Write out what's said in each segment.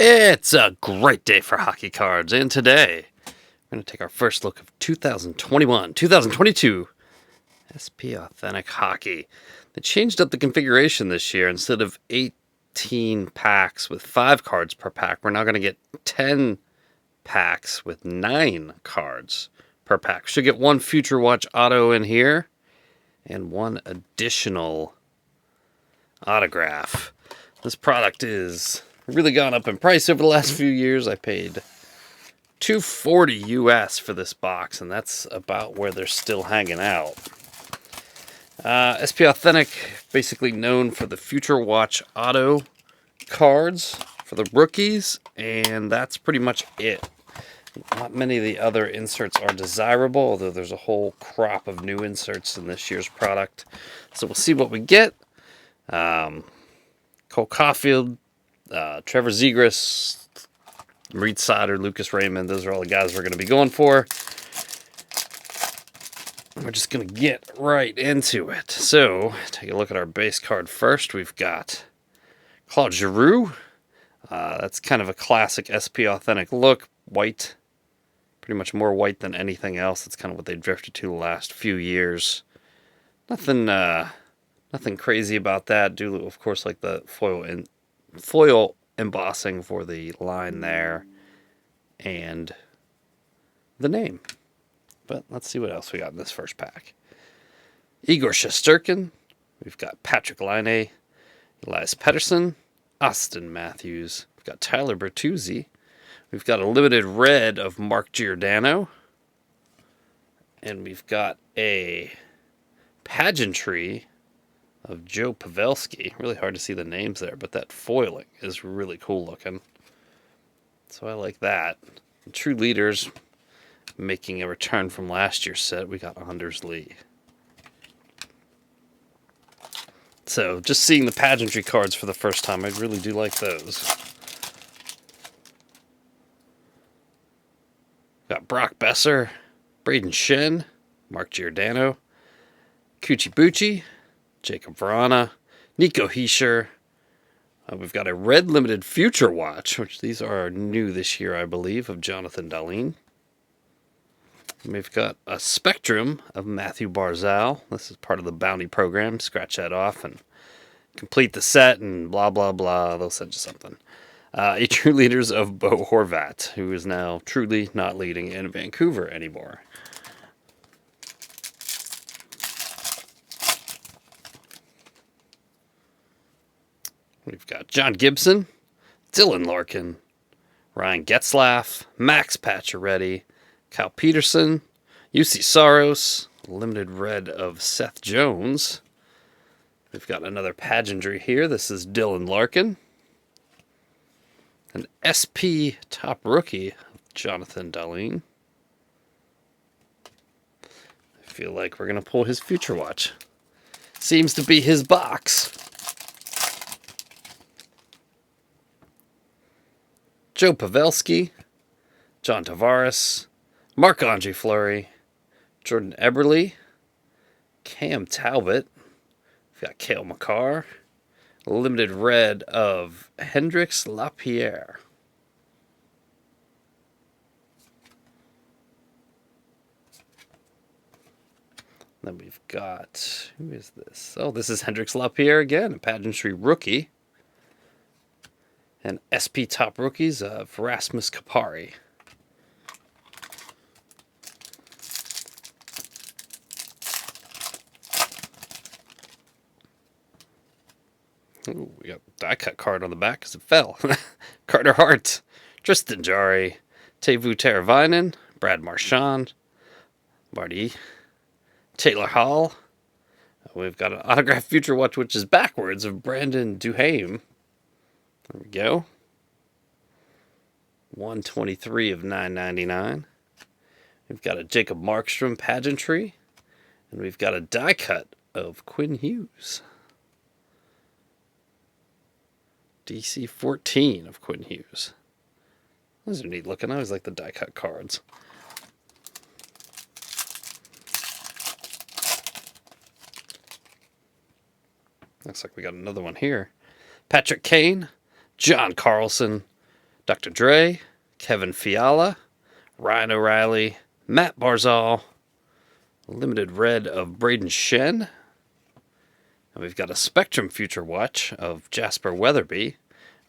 It's a great day for hockey cards, and today we're going to take our first look of 2021-2022 SP Authentic Hockey. They changed up the configuration this year. Instead of 18 packs with 5 cards per pack, we're now going to get 10 packs with 9 cards per pack. Should get one Future Watch auto in here and one additional autograph. This product is really gone up in price over the last few years. I paid $240 US for this box, and that's about where they're still hanging out. SP Authentic, basically known for the Future Watch auto cards for the rookies, and that's pretty much it. Not many of the other inserts are desirable, although there's a whole crop of new inserts in this year's product. So we'll see what we get. Cole Caulfield, Trevor Zegras, Reed Sider, Lucas Raymond, those are all the guys we're going to be going for. We're just going to get right into it. So, take a look at our base card first. We've got Claude Giroux. That's kind of a classic SP Authentic look. White. Pretty much more white than anything else. That's kind of what they drifted to the last few years. Nothing crazy about that. Do, of course, like the foil embossing for the line there and the name. But let's see what else we got in this first pack. Igor Shesterkin. We've got Patrick Laine, Elias Pettersson, Austin Matthews. We've got Tyler Bertuzzi. We've got a limited red of Mark Giordano. And we've got a pageantry of Joe Pavelski. Really hard to see the names there, but that foiling is really cool looking. So I like that. And True Leaders making a return from last year's set. We got Anders Lee. So just seeing the pageantry cards for the first time, I really do like those. Got Brock Besser, Braden Shen, Mark Giordano, Kuchi Bucci, Jacob Vrana, Nico Hischier. We've got a red limited Future Watch, which these are new this year, I believe, of Jonathan Dahlin. And we've got a Spectrum of Matthew Barzal. This is part of the Bounty program. Scratch that off and complete the set and blah, blah, blah. They'll send you something. A True Leaders of Bo Horvat, who is now truly not leading in Vancouver anymore. We've got John Gibson, Dylan Larkin, Ryan Getzlaff, Max Pacioretty, Kyle Peterson, UC Saros, limited red of Seth Jones. We've got another pageantry here. This is Dylan Larkin. An SP top rookie of Jonathan Dahlin. I feel like we're going to pull his Future Watch. Seems to be his box. Joe Pavelski, John Tavares, Marc-Andre Fleury, Jordan Eberle, Cam Talbot. We've got Cale Makar. Limited red of Hendrix Lapierre. Then we've got, who is this? Oh, this is Hendrix Lapierre again, a pageantry rookie. And SP top rookies of Rasmus Kapari. Ooh, we got a die cut card on the back because it fell. Carter Hart, Tristan Jarry, Teuvo Teravainen, Brad Marchand, Marty, Taylor Hall. We've got an autographed Future Watch, which is backwards, of Brandon Duhaime. There we go. 123 of 999. We've got a Jacob Markstrom pageantry. And we've got a die cut of Quinn Hughes. DC 14 of Quinn Hughes. Those are neat looking. I always like the die cut cards. Looks like we got another one here. Patrick Kane, John Carlson, Dr. Dre, Kevin Fiala, Ryan O'Reilly, Matt Barzal, limited red of Braden Shen. And we've got a Spectrum Future Watch of Jasper Weatherby.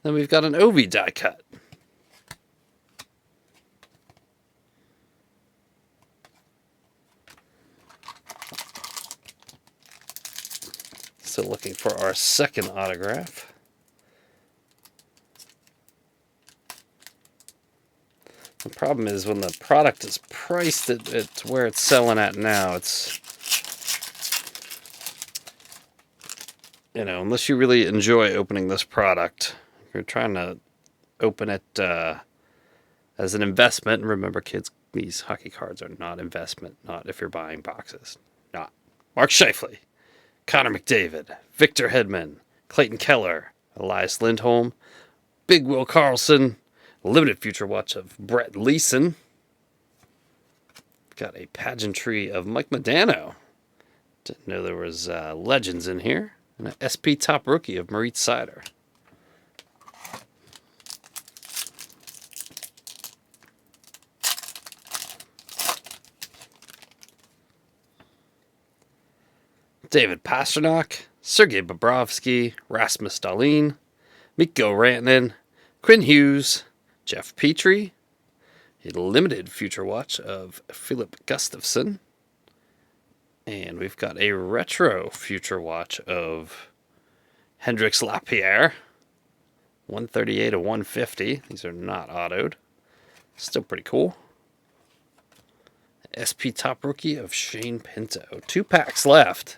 Then we've got an Ovi die cut. Still looking for our second autograph. The problem is when the product is priced at where it's selling at now, it's, you know, unless you really enjoy opening this product, if you're trying to open it as an investment, and remember kids, these hockey cards are not investment, not if you're buying boxes. Not. Mark Scheifele, Connor McDavid, Victor Hedman, Clayton Keller, Elias Lindholm, Big Will Carlson, limited future watch of Brett Leeson. Got a pageantry of Mike Modano. Didn't know there was legends in here. And an SP top rookie of Moritz Seider. David Pastrnak, Sergei Bobrovsky, Rasmus Dahlin, Mikko Rantanen, Quinn Hughes, Jeff Petrie, a limited future watch of Philip Gustafsson, and we've got a retro future watch of Hendrix Lapierre, 138 of 150. These are not autoed. Still pretty cool. SP top rookie of Shane Pinto. 2 packs left.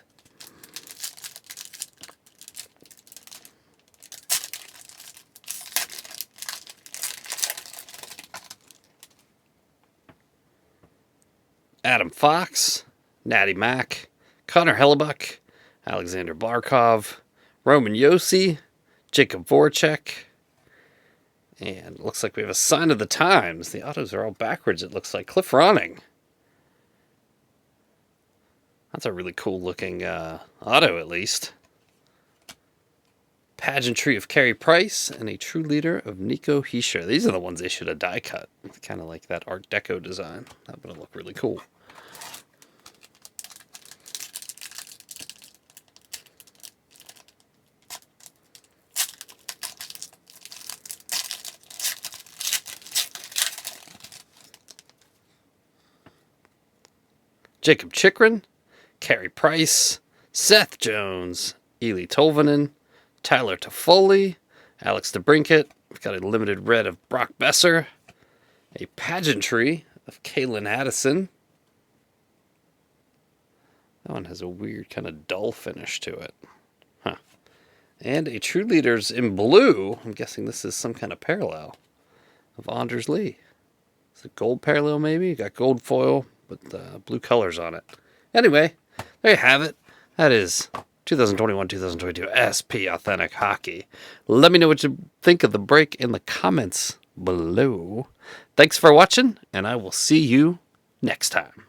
Adam Fox, Natty Mack, Connor Hellebuck, Alexander Barkov, Roman Josi, Jacob Voracek, and it looks like we have a sign of the times. The autos are all backwards, it looks like. Cliff Ronning. That's a really cool looking auto, at least. Pageantry of Carey Price and a true leader of Nico Hischier. These are the ones they should have die cut. Kind of like that Art Deco design. That would look really cool. Jacob Chikrin, Carey Price, Seth Jones, Eeli Tolvanen, Tyler Toffoli, Alex DeBrincat. We've got a limited red of Brock Besser, a pageantry of Kalen Addison. That one has a weird kind of dull finish to it. Huh. And a True Leaders in blue. I'm guessing this is some kind of parallel of Anders Lee. It's a gold parallel maybe. You got gold foil with blue colors on it. Anyway, there you have it. That is 2021-2022 SP Authentic Hockey. Let me know what you think of the break in the comments below. Thanks for watching, and I will see you next time.